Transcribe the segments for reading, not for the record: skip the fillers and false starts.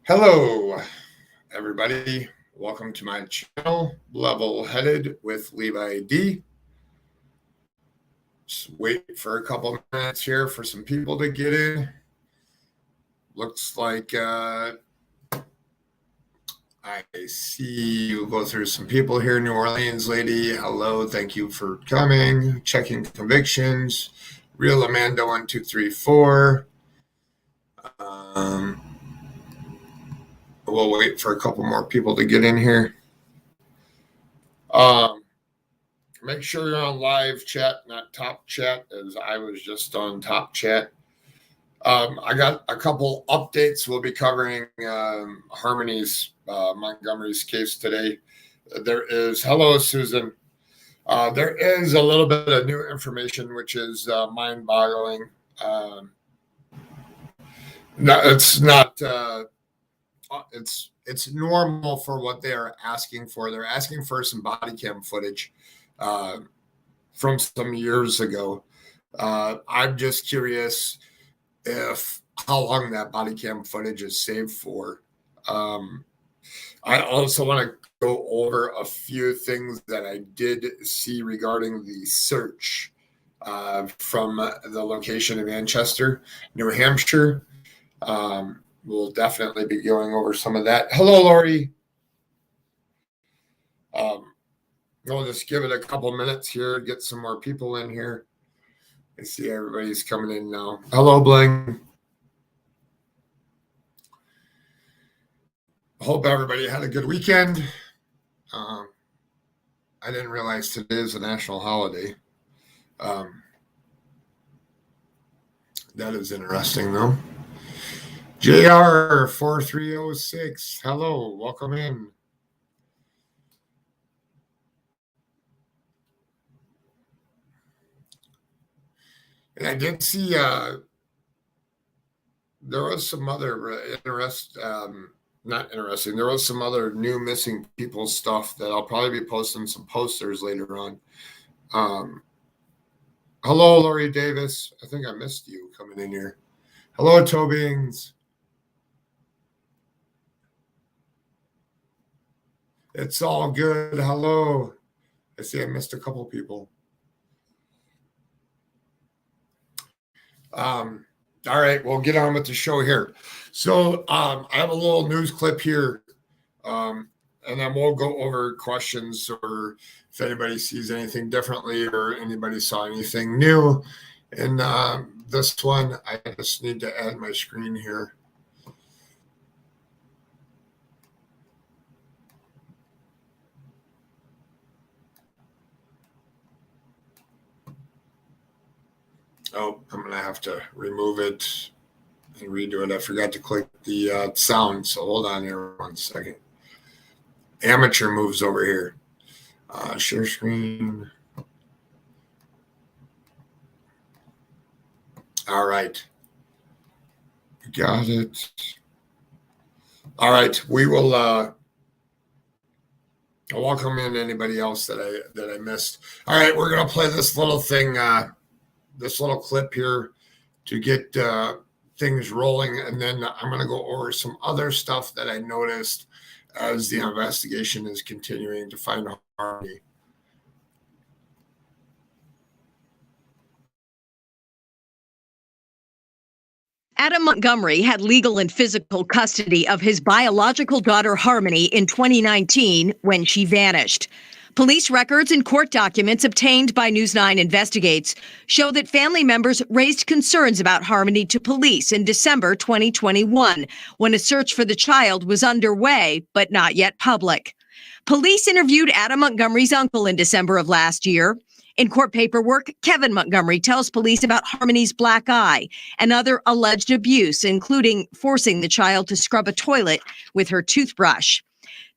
Hello, everybody. Welcome to my channel, Level Headed with Levi D. Just wait for a couple minutes here for some people to get in. Looks like I see you go through some people here. New Orleans lady, hello, thank you for coming. Checking convictions. Real Amanda 1234. We'll wait for a couple more people to get in here. Make sure you're on live chat, not top chat, as I was just on top chat. I got a couple updates. We'll be covering Harmony's Montgomery's case today. Hello, Susan. There is a little bit of new information, which is mind-boggling. No, it's not. It's normal for what they are asking for. They're asking for some body cam footage from some years ago. I'm just curious how long that body cam footage is saved for. I also want to go over a few things that I did see regarding the search from the location in Manchester, New Hampshire. We'll definitely be going over some of that. Hello, Lori. We'll just give it a couple minutes here, get some more people in here. I see everybody's coming in now. Hello, Bling. Hope everybody had a good weekend. I didn't realize today is a national holiday. That is interesting, though. JR 4306. Hello, welcome in. And I did see there was some other there was some other new missing people stuff that I'll probably be posting some posters later on. Hello, Lori Davis. I think I missed you coming in here. Hello, Tobings. It's all good. Hello. I see I missed a couple people. All right, we'll get on with the show here. So I have a little news clip here, and then we'll go over questions or if anybody sees anything differently or anybody saw anything new. And this one, I just need to add my screen here. Oh, I'm going to have to remove it and redo it. I forgot to click the sound, so hold on here 1 second. Amateur moves over here. Share screen. All right. Got it. All right. We will welcome in anybody else that I missed. All right, we're going to play this little thing, this little clip here to get things rolling, and then I'm going to go over some other stuff that I noticed as the investigation is continuing to find Harmony. Adam Montgomery had legal and physical custody of his biological daughter Harmony in 2019 when she vanished. Police records and court documents obtained by News 9 Investigates show that family members raised concerns about Harmony to police in December 2021, when a search for the child was underway, but not yet public. Police interviewed Adam Montgomery's uncle in December of last year. In court paperwork, Kevin Montgomery tells police about Harmony's black eye and other alleged abuse, including forcing the child to scrub a toilet with her toothbrush.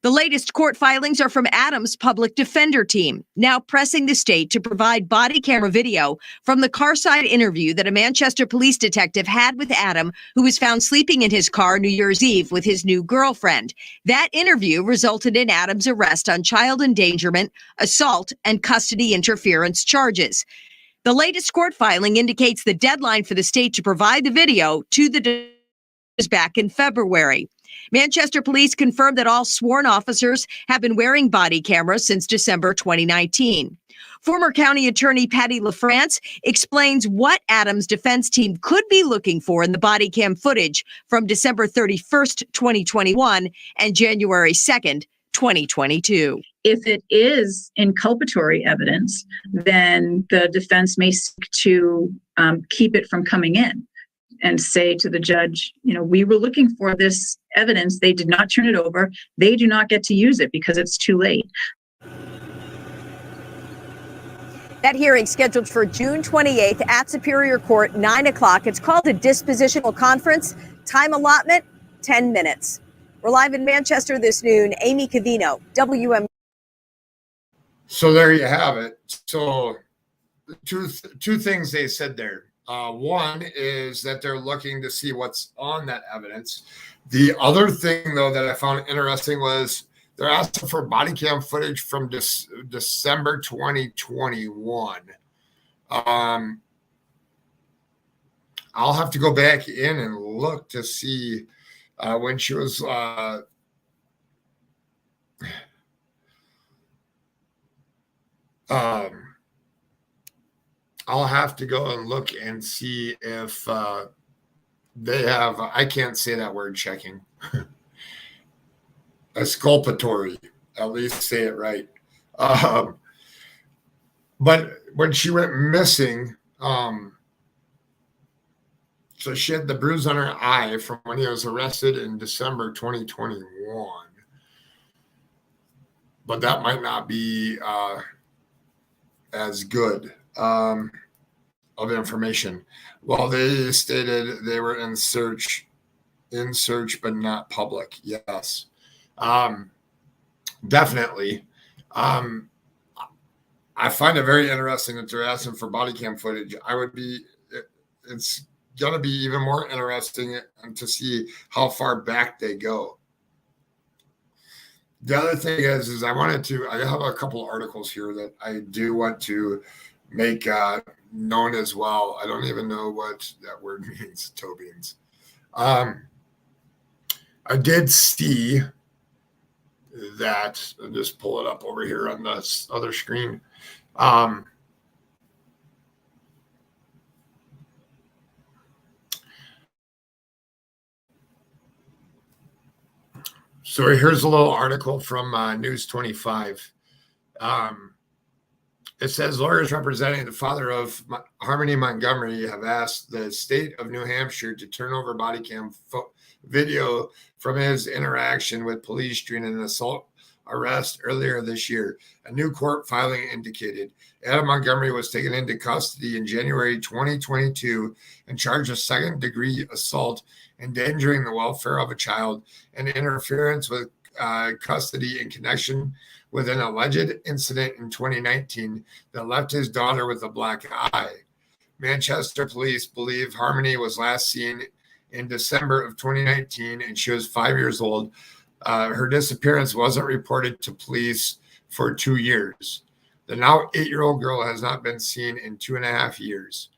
The latest court filings are from Adam's public defender team, now pressing the state to provide body camera video from the car-side interview that a Manchester police detective had with Adam, who was found sleeping in his car New Year's Eve with his new girlfriend. That interview resulted in Adam's arrest on child endangerment, assault, and custody interference charges. The latest court filing indicates the deadline for the state to provide the video to the back in February. Manchester police confirmed that all sworn officers have been wearing body cameras since December 2019. Former County Attorney Patty LaFrance explains what Adams' defense team could be looking for in the body cam footage from December 31st, 2021 and January 2nd, 2022. If it is inculpatory evidence, then the defense may seek to keep it from coming in and say to the judge, we were looking for this evidence. They did not turn it over. They do not get to use it because it's too late. That hearing scheduled for June 28th at Superior Court, 9 o'clock. It's called a dispositional conference. Time allotment, 10 minutes. We're live in Manchester this noon. Amy Cavino, WM. So there you have it. So two things they said there. One is that they're looking to see what's on that evidence. The other thing, though, that I found interesting was they're asking for body cam footage from December 2021. I'll have to go back in and look to see when she was I'll have to go and look and see if they have, I can't say that word, checking. Exculpatory, at least say it right. But when she went missing, so she had the bruise on her eye from when he was arrested in December 2021. But that might not be as good of information. Well, they stated they were in search, but not public. Yes. Definitely. I find it very interesting that they're asking for body cam footage. It's going to be even more interesting to see how far back they go. The other thing is I have a couple of articles here that I do want to make known as well. I don't even know what that word means, Tobians. I did see that, I'll just pull it up over here on this other screen. So here's a little article from News 25. It says lawyers representing the father of Harmony Montgomery have asked the state of New Hampshire to turn over body cam video from his interaction with police during an assault arrest earlier this year. A new court filing indicated Adam Montgomery was taken into custody in January 2022 and charged with second-degree assault, endangering the welfare of a child, and interference with custody in connection with an alleged incident in 2019 that left his daughter with a black eye. Manchester police believe Harmony was last seen in December of 2019, and she was 5 years old. Her disappearance wasn't reported to police for 2 years. The now 8-year-old girl has not been seen in 2.5 years.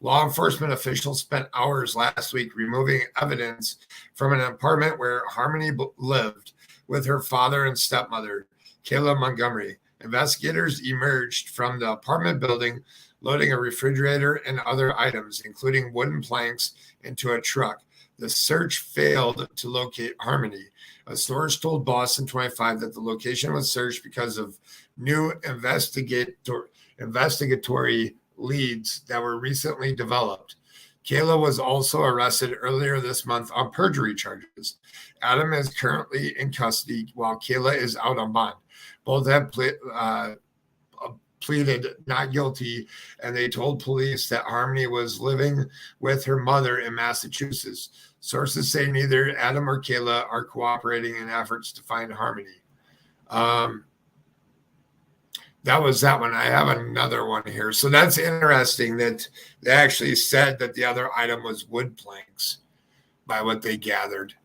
Law enforcement officials spent hours last week removing evidence from an apartment where Harmony lived with her father and stepmother, Kayla Montgomery. Investigators emerged from the apartment building, loading a refrigerator and other items, including wooden planks, into a truck. The search failed to locate Harmony. A source told Boston 25 that the location was searched because of new investigatory leads that were recently developed. Kayla was also arrested earlier this month on perjury charges. Adam is currently in custody while Kayla is out on bond. Both have pleaded not guilty, and they told police that Harmony was living with her mother in Massachusetts. Sources say neither Adam or Kayla are cooperating in efforts to find Harmony. That was that one. I have another one here. So that's interesting that they actually said that the other item was wood planks by what they gathered.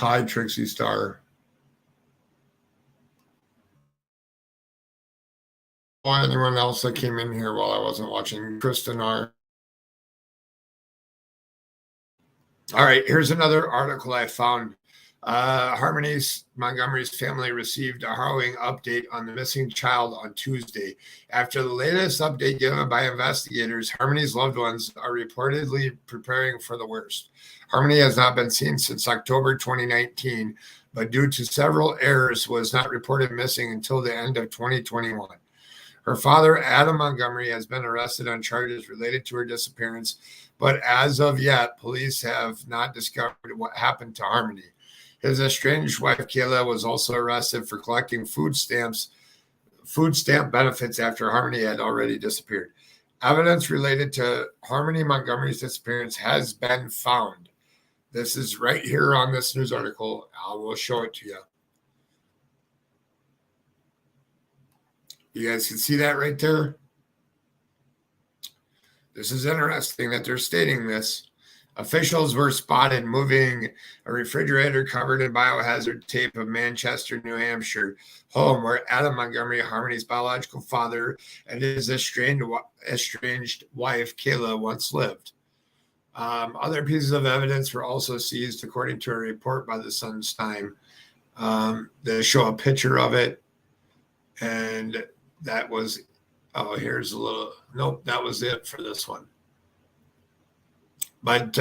Hi, Trixie Star. Or anyone else that came in here while I wasn't watching. Kristen R. All right, here's another article I found. Montgomery's family received a harrowing update on the missing child on Tuesday. After the latest update given by investigators, Harmony's loved ones are reportedly preparing for the worst. Harmony has not been seen since October 2019, but due to several errors, was not reported missing until the end of 2021. Her father, Adam Montgomery, has been arrested on charges related to her disappearance, but as of yet, police have not discovered what happened to Harmony. His estranged wife, Kayla, was also arrested for collecting food stamp benefits after Harmony had already disappeared. Evidence related to Harmony Montgomery's disappearance has been found. This is right here on this news article. I will show it to you. You guys can see that right there. This is interesting that they're stating this. Officials were spotted moving a refrigerator covered in biohazard tape of Manchester, New Hampshire, home where Adam Montgomery, Harmony's biological father, and his estranged wife, Kayla, once lived. Other pieces of evidence were also seized, according to a report by the Sun's Time. They show a picture of it, and that was, here's a little, nope, that was it for this one. But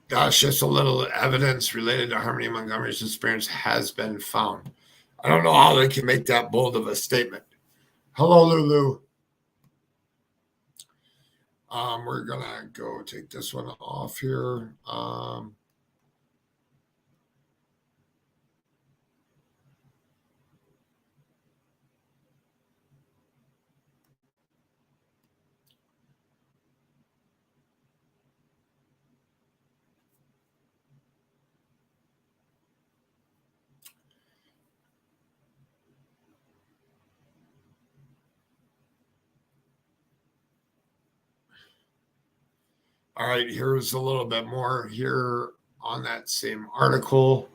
gosh, just a little evidence related to Harmony Montgomery's disappearance has been found. I don't know how they can make that bold of a statement. Hello, Lulu. We're gonna go take this one off here. All right, here's a little bit more here on that same article.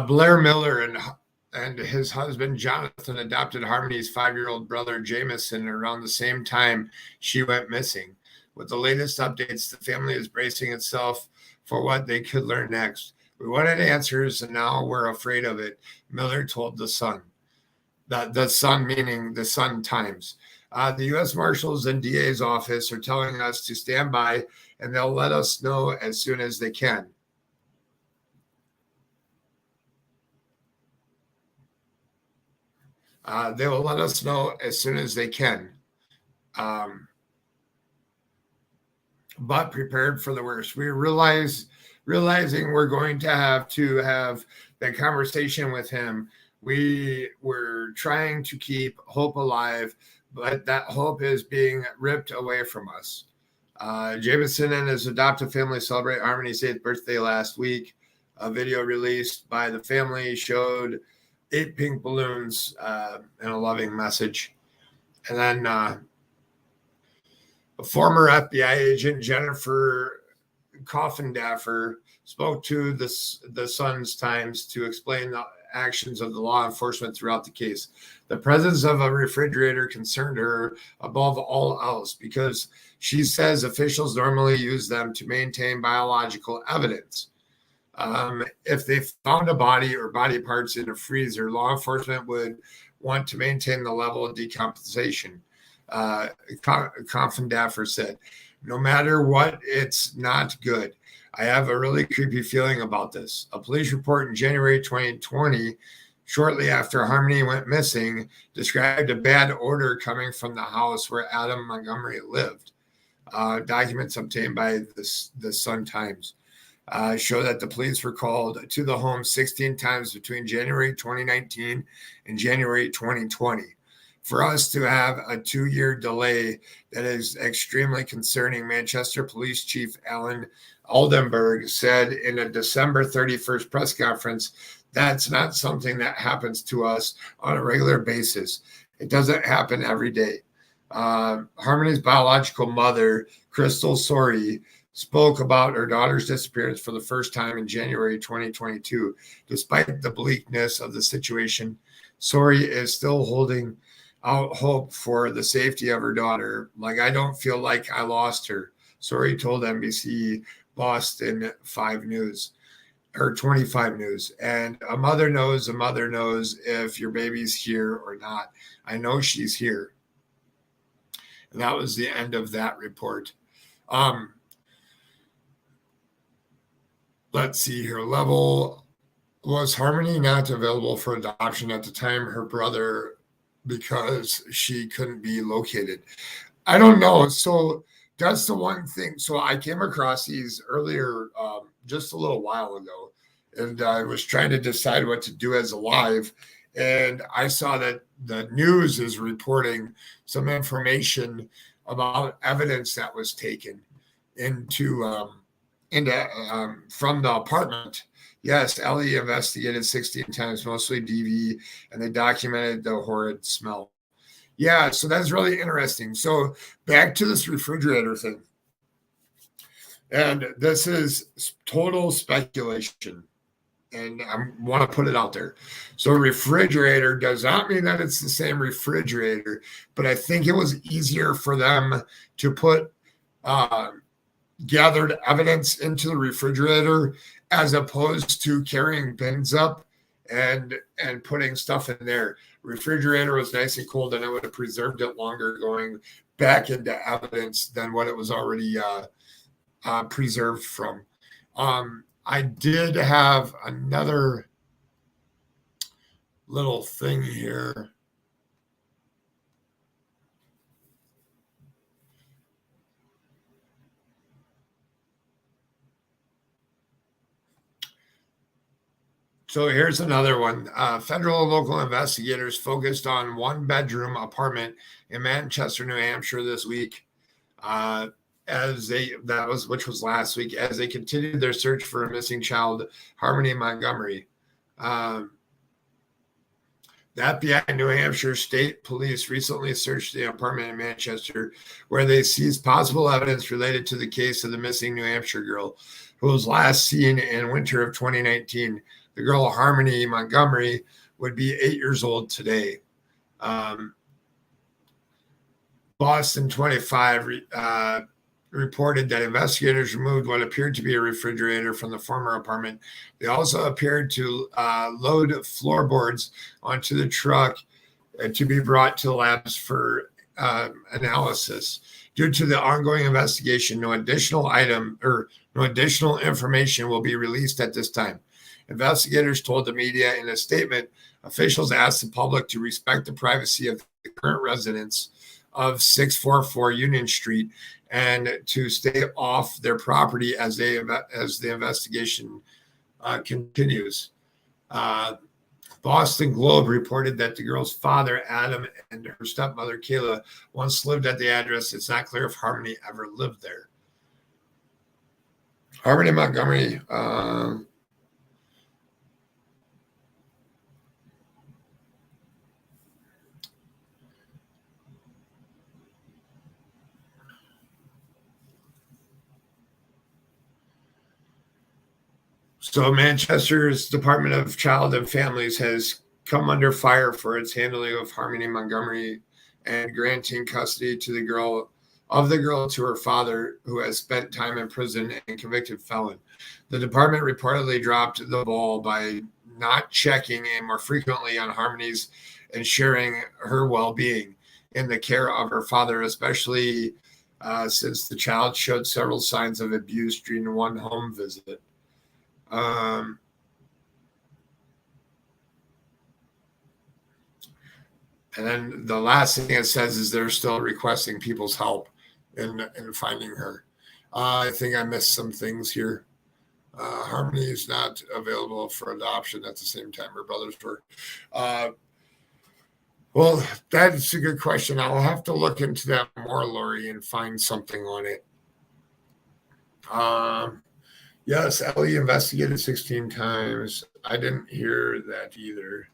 Blair Miller and his husband Jonathan adopted Harmony's 5-year-old brother Jameson around the same time she went missing. With the latest updates, the family is bracing itself for what they could learn next. We wanted answers, and now we're afraid of it, Miller told the Sun. The Sun meaning the Sun Times. The U.S. Marshals and DA's office are telling us to stand by, and they'll let us know as soon as they can. They will let us know as soon as they can. But prepared for the worst. We realizing we're going to have that conversation with him. We were trying to keep hope alive, but that hope is being ripped away from us. Jameson and his adoptive family celebrate Harmony's 8th birthday last week. A video released by the family showed 8 pink balloons and a loving message. And then former FBI agent Jennifer Coffindaffer spoke to the Sun's Times to explain the actions of the law enforcement throughout the case. The presence of a refrigerator concerned her above all else because she says officials normally use them to maintain biological evidence. If they found a body or body parts in a freezer, law enforcement would want to maintain the level of decomposition. Coffindaffer said, no matter what, it's not good. I have a really creepy feeling about this. A police report in January 2020, shortly after Harmony went missing, described a bad odor coming from the house where Adam Montgomery lived. Documents obtained by the Sun Times show that the police were called to the home 16 times between January 2019 and January 2020. For us to have a 2-year delay, that is extremely concerning, Manchester Police Chief Alan Oldenburg said in a December 31st press conference That's not something that happens to us on a regular basis. It doesn't happen every day. Harmony's biological mother, Crystal Sorey, spoke about her daughter's disappearance for the first time in January 2022. Despite the bleakness of the situation, Sorey is still holding out hope for the safety of her daughter. Like, I don't feel like I lost her, Sorey told NBC Boston 5 News or 25 News. And a mother knows if your baby's here or not. I know she's here. And that was the end of that report. Let's see here. Level, was Harmony not available for adoption at the time? Her brother, because she couldn't be located. I don't know. So that's the one thing. So I came across these earlier, just a little while ago, and I was trying to decide what to do as a live. And I saw that the news is reporting some information about evidence that was taken into from the apartment. Yes, Ellie investigated 16 times, mostly DV, and they documented the horrid smell. Yeah, so that's really interesting. So back to this refrigerator thing. And this is total speculation. And I want to put it out there. So refrigerator does not mean that it's the same refrigerator, but I think it was easier for them to put gathered evidence into the refrigerator as opposed to carrying bins up and putting stuff in there. Refrigerator was nice and cold, and it would have preserved it longer going back into evidence than what it was already preserved from. I did have another little thing here. So here's another one. Federal and local investigators focused on one-bedroom apartment in Manchester, New Hampshire this week, which was last week, as they continued their search for a missing child, Harmony Montgomery. The FBI New Hampshire State Police recently searched the apartment in Manchester, where they seized possible evidence related to the case of the missing New Hampshire girl, who was last seen in winter of 2019. The girl, Harmony Montgomery, would be 8 years old today. Boston 25 reported that investigators removed what appeared to be a refrigerator from the former apartment. They also appeared to load floorboards onto the truck to be brought to labs for analysis. Due to the ongoing investigation, no additional information will be released at this time. Investigators told the media in a statement, officials asked the public to respect the privacy of the current residents of 644 Union Street and to stay off their property as the investigation continues. Boston Globe reported that the girl's father, Adam, and her stepmother, Kayla, once lived at the address. It's not clear if Harmony ever lived there. Harmony Montgomery, So Manchester's Department of Child and Families has come under fire for its handling of Harmony Montgomery and granting custody to the girl to her father, who has spent time in prison and convicted felon. The department reportedly dropped the ball by not checking in more frequently on Harmony's ensuring her well-being in the care of her father, especially since the child showed several signs of abuse during one home visit. And then the last thing it says is they're still requesting people's help in finding her. I think I missed some things here. Harmony is not available for adoption at the same time her brothers were. Well, that's a good question. I'll have to look into that more, Lori, and find something on it. Yes, Ellie investigated 16 times. I didn't hear that either.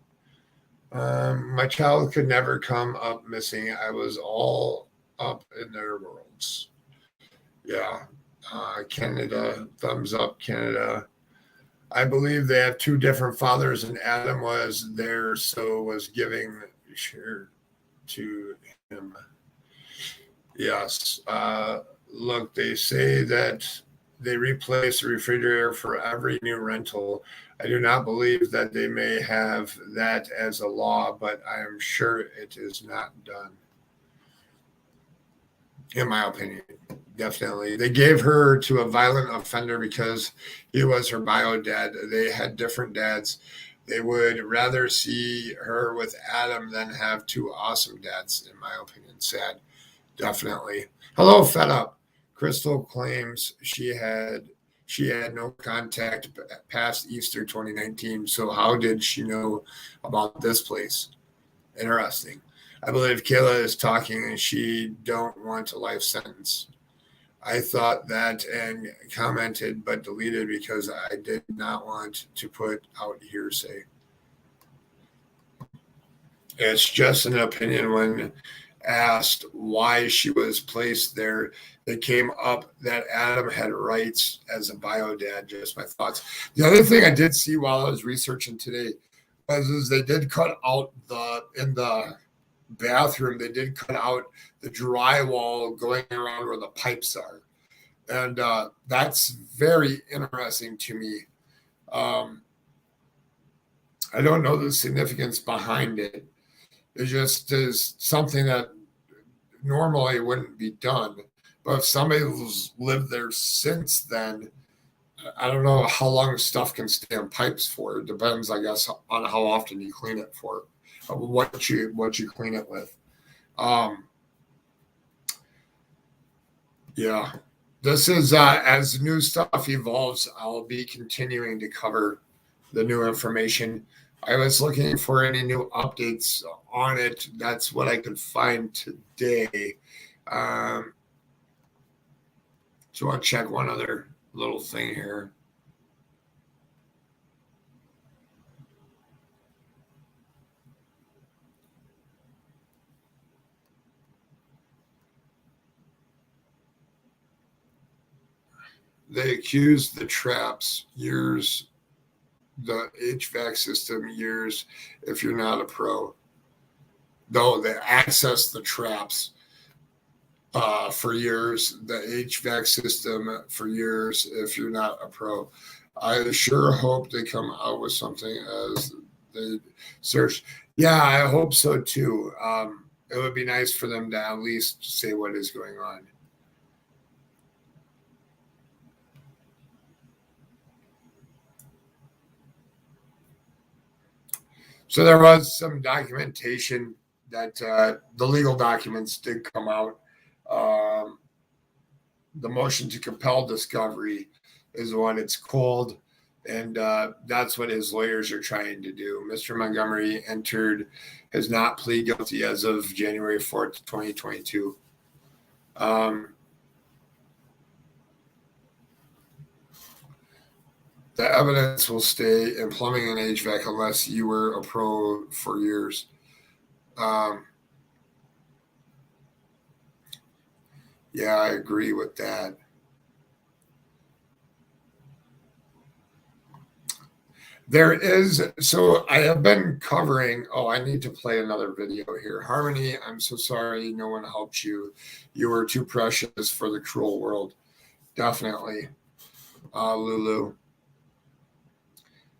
My child could never come up missing. I was all up in their worlds. Yeah. Canada, thumbs up, Canada. I believe they have two different fathers, and Adam was there, so was giving share to him. Yes. Look, they say that they replace the refrigerator for every new rental. I do not believe that they may have that as a law, but I am sure it is not done. In my opinion, definitely. They gave her to a violent offender because he was her bio dad. They had different dads. They would rather see her with Adam than have two awesome dads, in my opinion. Sad. Definitely. Hello, Fed Up. Crystal claims she had no contact past Easter 2019. So how did she know about this place? Interesting. I believe Kayla is talking and she don't want a life sentence. I thought that and commented but deleted because I did not want to put out hearsay. It's just an opinion. When asked why she was placed there, it came up that Adam had rights as a bio dad. Just my thoughts. The other thing I did see while I was researching today was they did cut out in the bathroom, they did cut out the drywall going around where the pipes are. And that's very interesting to me. I don't know the significance behind it. It just is something that normally wouldn't be done. But if somebody's lived there since then, I don't know how long stuff can stay in pipes for. It depends, I guess, on how often you clean it for, what you clean it with. Yeah, this is as new stuff evolves. I'll be continuing to cover the new information. I was looking for any new updates on it. That's what I could find today. So I'll check one other little thing here. They accused the traps years, the HVAC system years, if you're not a pro. Though they access the traps for years, the HVAC system for years, if you're not a pro. I sure hope they come out with something as they search. Yeah, I hope so too. It would be nice for them to at least say what is going on. So there was some documentation that the legal documents did come out. Um, the motion to compel discovery is what it's called. And that's what his lawyers are trying to do. Mr. Montgomery has not plead guilty as of January 4th, 2022. The evidence will stay in plumbing and HVAC unless you were a pro for years. Yeah, I agree with that. There is, so I have been covering, I need to play another video here. Harmony, I'm so sorry no one helped you. You were too precious for the cruel world. Definitely. Lulu.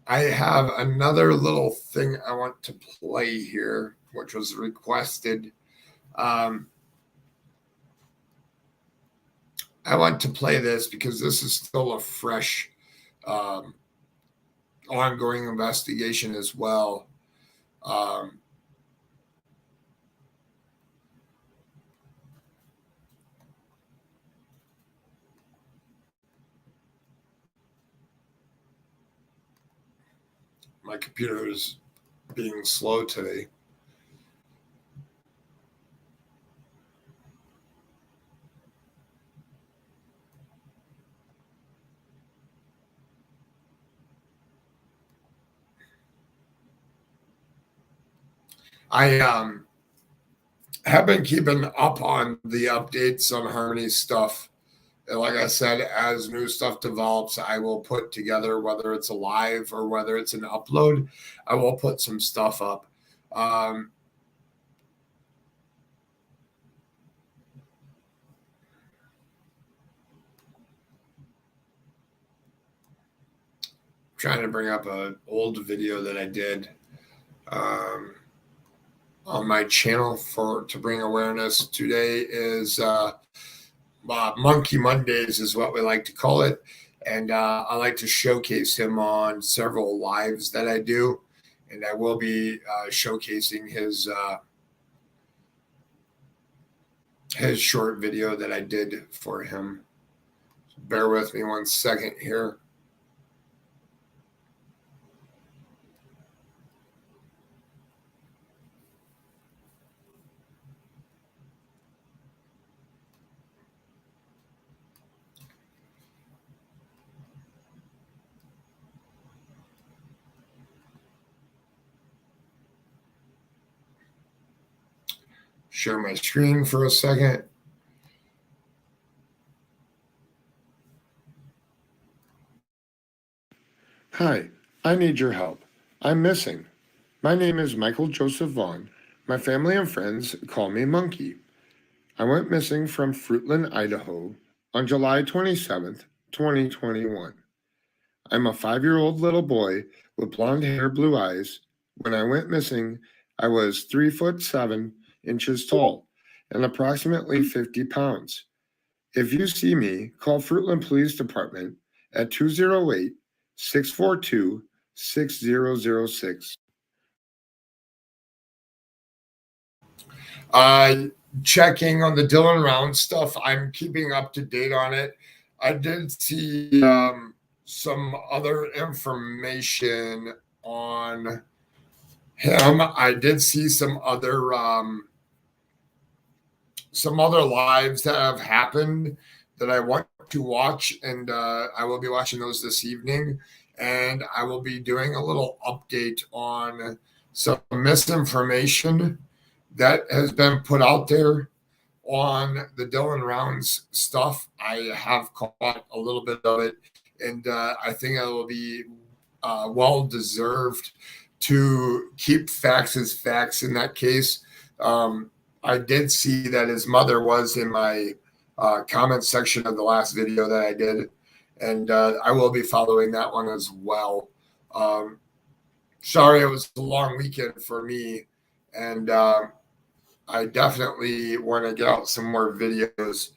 I have another little thing I want to play here, which was requested. I want to play this because this is still a fresh ongoing investigation as well. My computer is being slow today. I have been keeping up on the updates on Harmony's stuff. And like I said, as new stuff develops, I will put together, whether it's a live or whether it's an upload, I will put some stuff up. Trying to bring up an old video that I did on my channel to bring awareness. Today is Monkey Mondays is what we like to call it. And I like to showcase him on several lives that I do. And I will be showcasing his short video that I did for him. Bear with me 1 second here. Share my screen for a second. Hi, I need your help. I'm missing. My name is Michael Joseph Vaughn. My family and friends call me Monkey. I went missing from Fruitland, Idaho on July 27th, 2021. I'm a 5-year-old little boy with blonde hair, blue eyes. When I went missing, I was 3'7" tall and approximately 50 pounds. If you see me, call Fruitland Police Department at 208-642-6006. Checking on the Dylan Round stuff. I'm keeping up to date on it. I did see some other information on him. I did see some other lives that have happened that I want to watch, and I will be watching those this evening. And I will be doing a little update on some misinformation that has been put out there on the Dylan Rounds stuff. I have caught a little bit of it, and I think it will be well deserved to keep facts as facts in that case. I did see that his mother was in my comment section of the last video that I did, and I will be following that one as well. Sorry, it was a long weekend for me, and I definitely want to get out some more videos.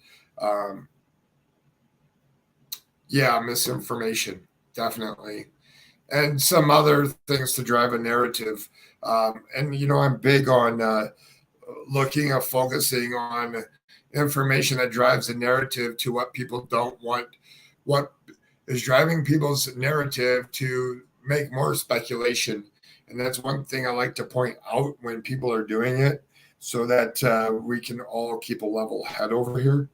Misinformation, definitely. And some other things to drive a narrative. I'm big on looking at focusing on information that drives a narrative to what people don't want, what is driving people's narrative to make more speculation. And that's one thing I like to point out when people are doing it, so that we can all keep a level head over here.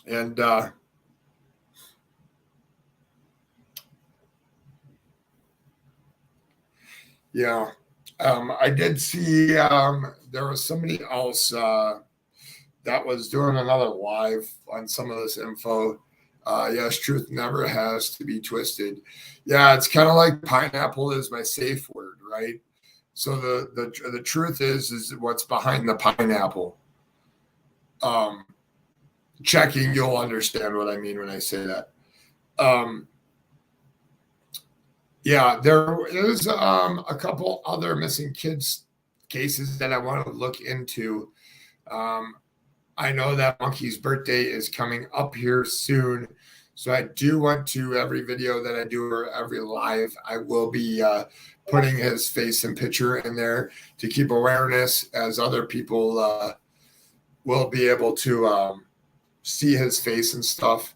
And I did see there was somebody else that was doing another live on some of this info. Yes, truth never has to be twisted. Yeah, it's kind of like pineapple is my safe word, right? So the truth is what's behind the pineapple. Checking, you'll understand what I mean when I say that. There is a couple other missing kids cases that I want to look into. I know that Monkey's birthday is coming up here soon, so I do want to, every video that I do or every live, I will be putting his face and picture in there to keep awareness, as other people will be able to see his face and stuff.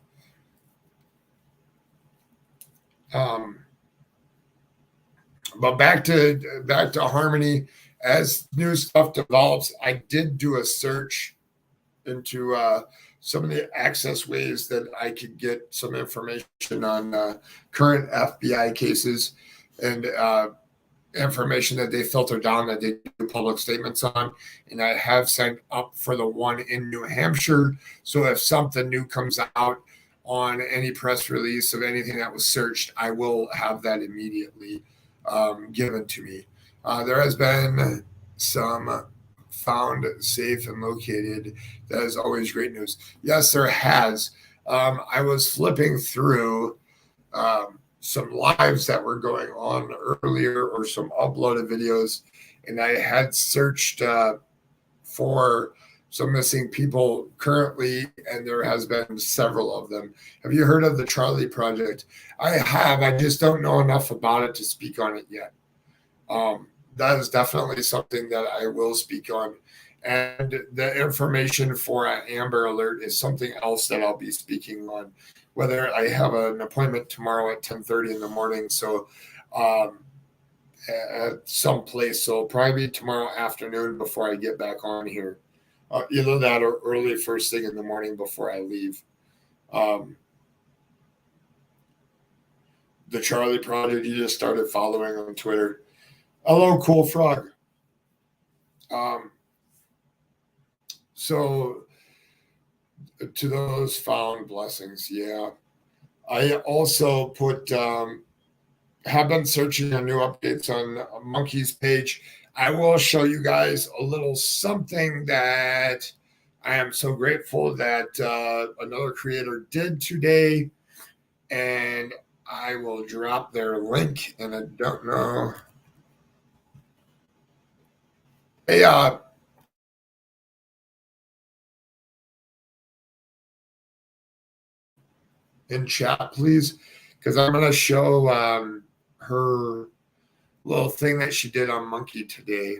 But back to Harmony. As new stuff develops, I did do a search into some of the access ways that I could get some information on current FBI cases, and information that they filter down that they do public statements on. And I have signed up for the one in New Hampshire. So if something new comes out on any press release of anything that was searched, I will have that immediately given to me. There has been some found safe and located. That is always great news. Yes, there has. I was flipping through some lives that were going on earlier or some uploaded videos, and I had searched for some missing people currently, and there has been several of them. Have you heard of the Charlie Project? I have. I just don't know enough about it to speak on it yet. That is definitely something that I will speak on. And the information for an Amber Alert is something else that I'll be speaking on. Whether I have an appointment tomorrow at 10:30 in the morning, so at some place. So it'll probably be tomorrow afternoon before I get back on here. Either that or early first thing in the morning before I leave. The Charlie Project, you just started following on Twitter. Hello, Cool Frog. So to those found blessings, yeah. I also put have been searching on new updates on Monkey's page. I will show you guys a little something that I am so grateful that another creator did today, and I will drop their link. And I don't know. Hey, in chat, please, because I'm going to show her little thing that she did on Monkey today.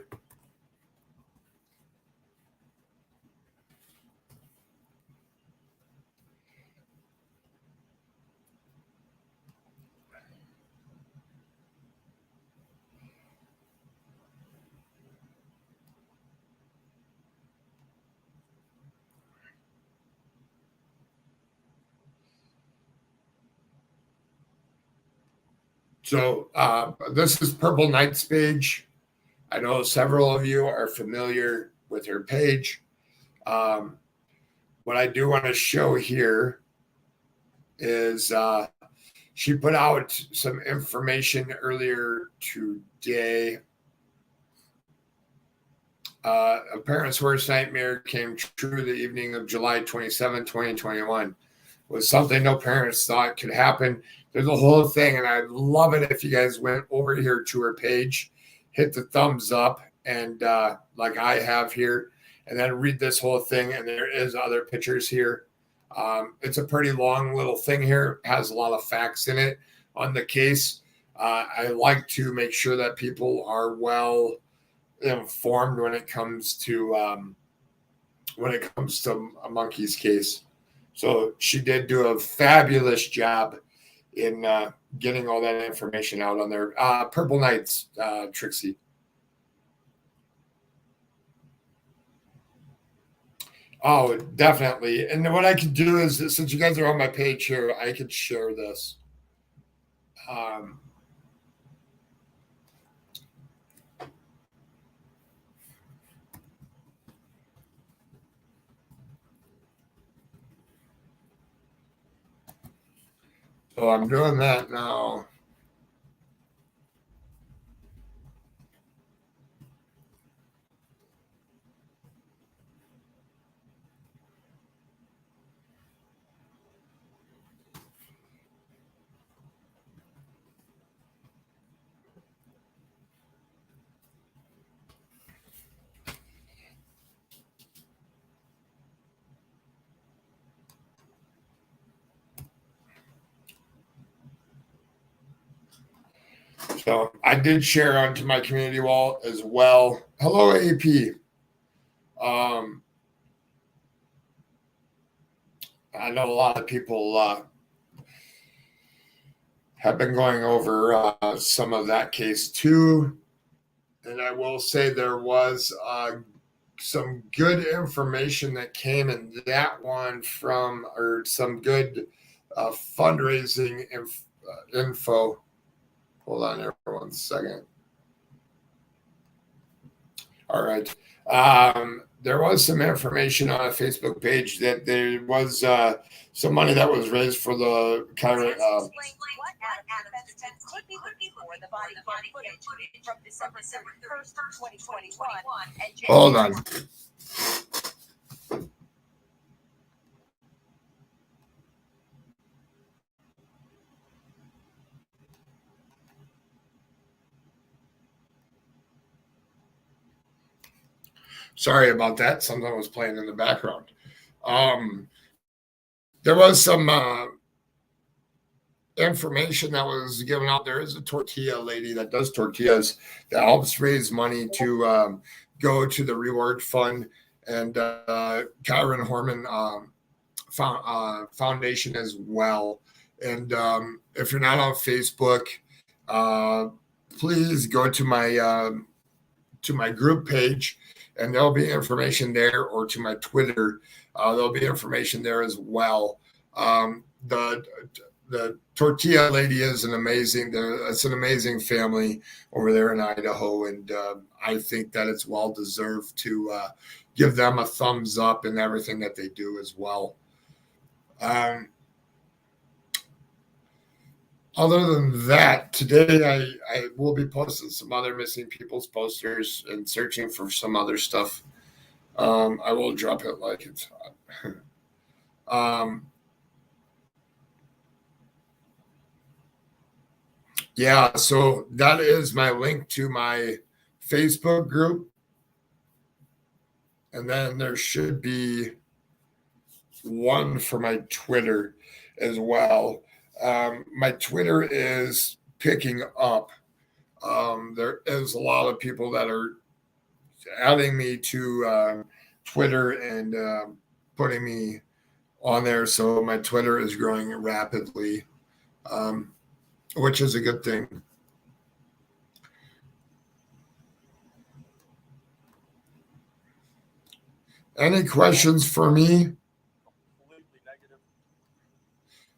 So this is Purple Knight's page. I know several of you are familiar with her page. What I do want to show here is she put out some information earlier today. A parent's worst nightmare came true the evening of July 27, 2021. It was something no parents thought could happen. There's a whole thing, and I'd love it if you guys went over here to her page, hit the thumbs up, and like I have here, and then read this whole thing. And there is other pictures here. It's a pretty long little thing here. It has a lot of facts in it on the case. I like to make sure that people are well informed when it comes to a Monkey's case. So she did do a fabulous job in getting all that information out on there. Purple Knights, Trixie. Oh, definitely. And what I could do is, since you guys are on my page here, I could share this. So I'm doing that now. So I did share onto my community wall as well. Hello, AP. I know a lot of people have been going over some of that case too. And I will say there was some good information that came in that one from, or some good fundraising info. Hold on here for 1 second. All right. There was some information on a Facebook page that there was some money that was raised for the Kyra. Hold on. Sorry about that. Something was playing in the background. There was some information that was given out. There is a tortilla lady that does tortillas that helps raise money to go to the reward fund, and Kyron Horman Foundation as well. And if you're not on Facebook, please go to my group page, and there'll be information there, or to my Twitter. There'll be information there as well. The tortilla lady is it's an amazing family over there in Idaho, and I think that it's well deserved to give them a thumbs up in everything that they do as well. Other than that, today I will be posting some other missing people's posters and searching for some other stuff. I will drop it like it's hot. Yeah, so that is my link to my Facebook group. And then there should be one for my Twitter as well. My Twitter is picking up. There is a lot of people that are adding me to Twitter and putting me on there. So my Twitter is growing rapidly, which is a good thing. Any questions for me?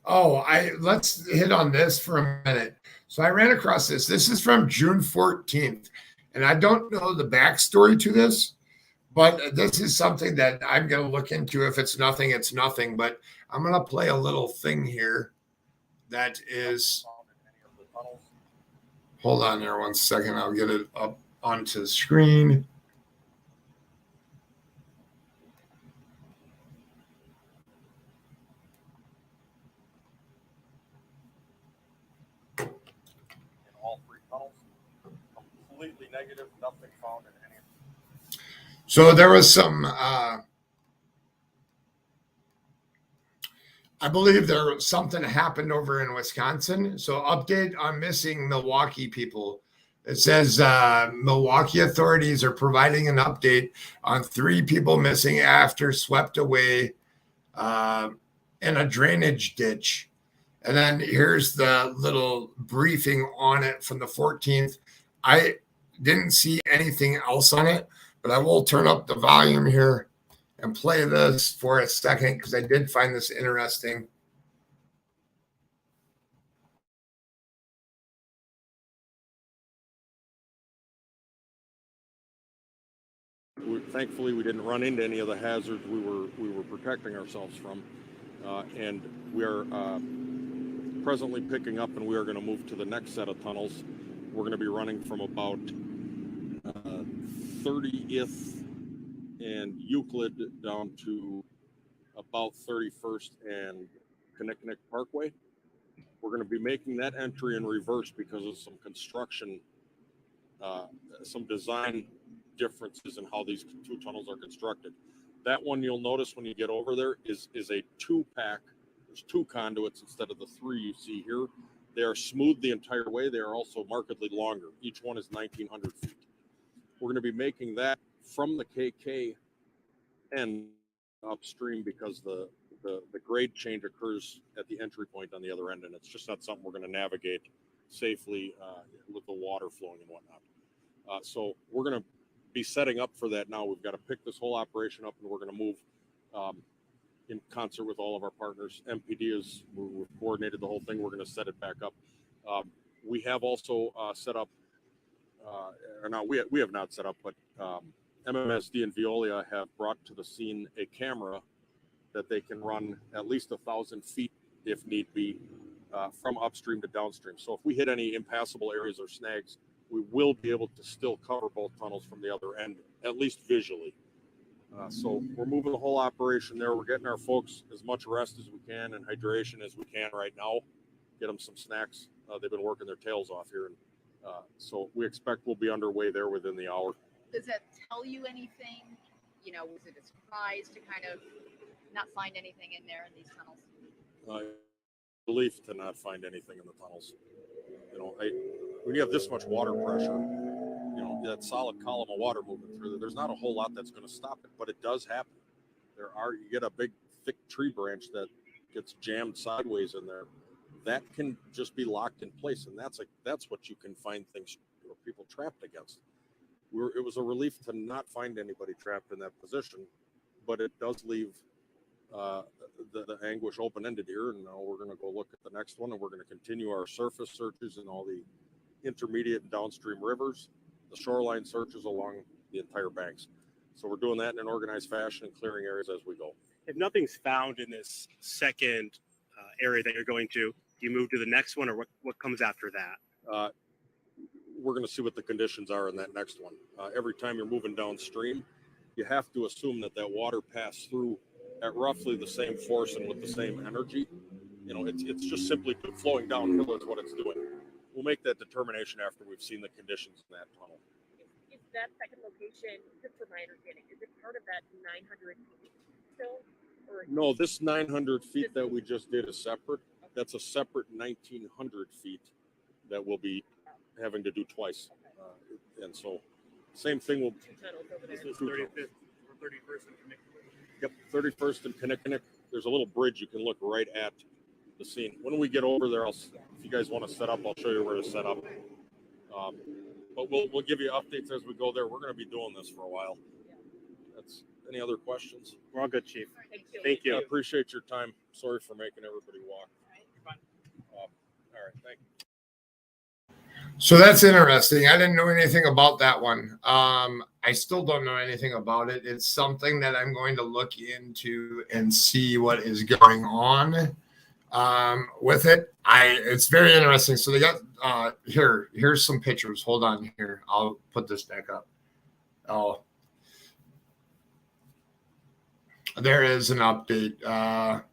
Oh, let's hit on this for a minute. So I ran across this. This is from June 14th, and I don't know the backstory to this, but this is something that I'm going to look into. If it's nothing, it's nothing. But I'm going to play a little thing here that is. Hold on there 1 second. I'll get it up onto the screen. Completely negative, nothing found in any. So there was some, I believe something happened over in Wisconsin. So update on missing Milwaukee people. It says Milwaukee authorities are providing an update on 3 people missing after swept away in a drainage ditch. And then here's the little briefing on it from the 14th. I didn't see anything else on it, but I will turn up the volume here and play this for a second because I did find this interesting. Thankfully, we didn't run into any of the hazards we were protecting ourselves from, and we are presently picking up, and we are going to move to the next set of tunnels. We're going to be running from about 30th and Euclid down to about 31st and Kinnickinnick Parkway. We're going to be making that entry in reverse because of some construction, some design differences in how these 2 tunnels are constructed. That one you'll notice when you get over there is a 2-pack. There's 2 conduits instead of the 3 you see here. They are smooth the entire way. They are also markedly longer. Each one is 1,900 feet. We're going to be making that from the KK end upstream because the grade change occurs at the entry point on the other end, and it's just not something we're going to navigate safely with the water flowing and whatnot. So we're going to be setting up for that now. We've got to pick this whole operation up, and we're going to move in concert with all of our partners. MPD we've coordinated the whole thing. We're going to set it back up. We have also set up, or no, we have not set up, but MMSD and Veolia have brought to the scene a camera that they can run at least 1,000 feet if need be from upstream to downstream. So if we hit any impassable areas or snags, we will be able to still cover both tunnels from the other end, at least visually. So we're moving the whole operation there. We're getting our folks as much rest as we can and hydration as we can right now. Get them some snacks. They've been working their tails off here. And so we expect we'll be underway there within the hour. Does that tell you anything? You know, was it a surprise to kind of not find anything in there in these tunnels? Relief to not find anything in the tunnels. You know, when you have this much water pressure, you know, that solid column of water moving through there, there's not a whole lot that's going to stop it, but it does happen. You get a big, thick tree branch that gets jammed sideways in there. That can just be locked in place, and that's what you can find things or people trapped against. It was a relief to not find anybody trapped in that position, but it does leave the anguish open-ended here, and now we're going to go look at the next one, and we're going to continue our surface searches in all the intermediate and downstream rivers, the shoreline searches along the entire banks. So we're doing that in an organized fashion and clearing areas as we go. If nothing's found in this second area that you're going to, do you move to the next one, or what comes after that? We're going to see what the conditions are in that next one. Every time you're moving downstream, you have to assume that water passed through at roughly the same force and with the same energy. You know, it's just simply flowing downhill is what it's doing. We'll make that determination after we've seen the conditions in that tunnel. Is that second location, just for my understanding, is it part of that 900 feet still? Or no, this 900 feet that we just did is separate. That's a separate 1,900 feet that we'll be having to do twice. And so, same thing will. two tunnels over there. This was 35th or 31st and Connecticut. Yep, 31st and Connecticut. There's a little bridge you can look right at the scene. When we get over there, if you guys want to set up, I'll show you where to set up. But we'll give you updates as we go there. We're going to be doing this for a while. Any other questions? We're all good, Chief. Thank you. I appreciate your time. Sorry for making everybody walk. All right, thank you. So that's interesting. I didn't know anything about that one. I still don't know anything about it. It's something that I'm going to look into and see what is going on with it. It's very interesting. So they got here's some pictures. Hold on here. I'll put this back up. Oh, there is an update.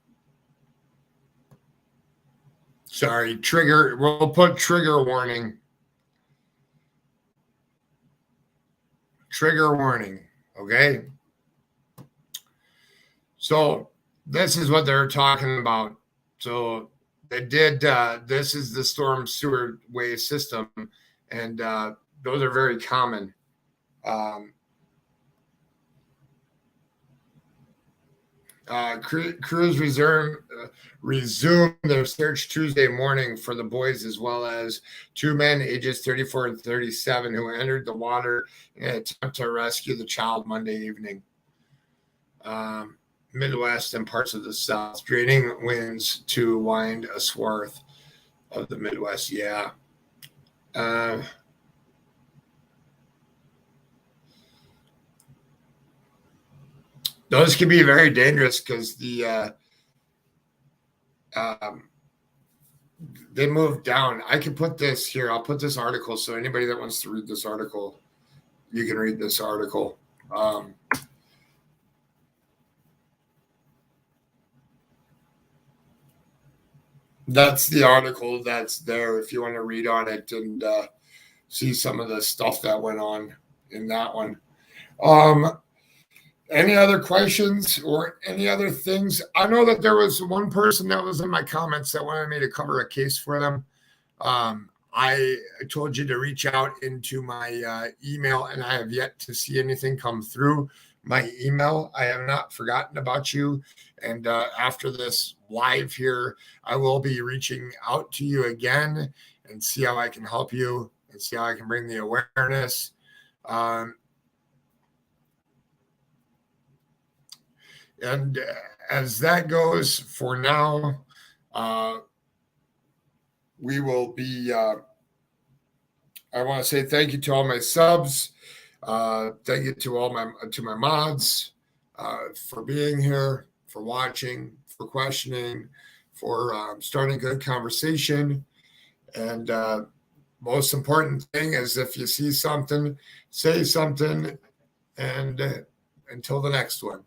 Sorry, trigger. We'll put trigger warning. Trigger warning. Okay. So this is what they're talking about. So they did. This is the storm sewer way system, and those are very common. Crews resumed their search Tuesday morning for the boys, as well as two men ages 34 and 37 who entered the water in an attempt to rescue the child Monday evening. Midwest and parts of the South, draining winds to wind a swath of the Midwest. Yeah. Those can be very dangerous because they move down. I can put this here. I'll put this article. So anybody that wants to read this article, you can read this article. That's the article that's there if you want to read on it and see some of the stuff that went on in that one. Any other questions or any other things? I know that there was one person that was in my comments that wanted me to cover a case for them. I told you to reach out into my email, and I have yet to see anything come through my email. I have not forgotten about you. And after this live here, I will be reaching out to you again and see how I can help you and see how I can bring the awareness. And as that goes for now, we will be, I want to say thank you to all my subs. Thank you to my mods for being here, for watching, for questioning, for starting a good conversation. And most important thing is, if you see something, say something. And until the next one.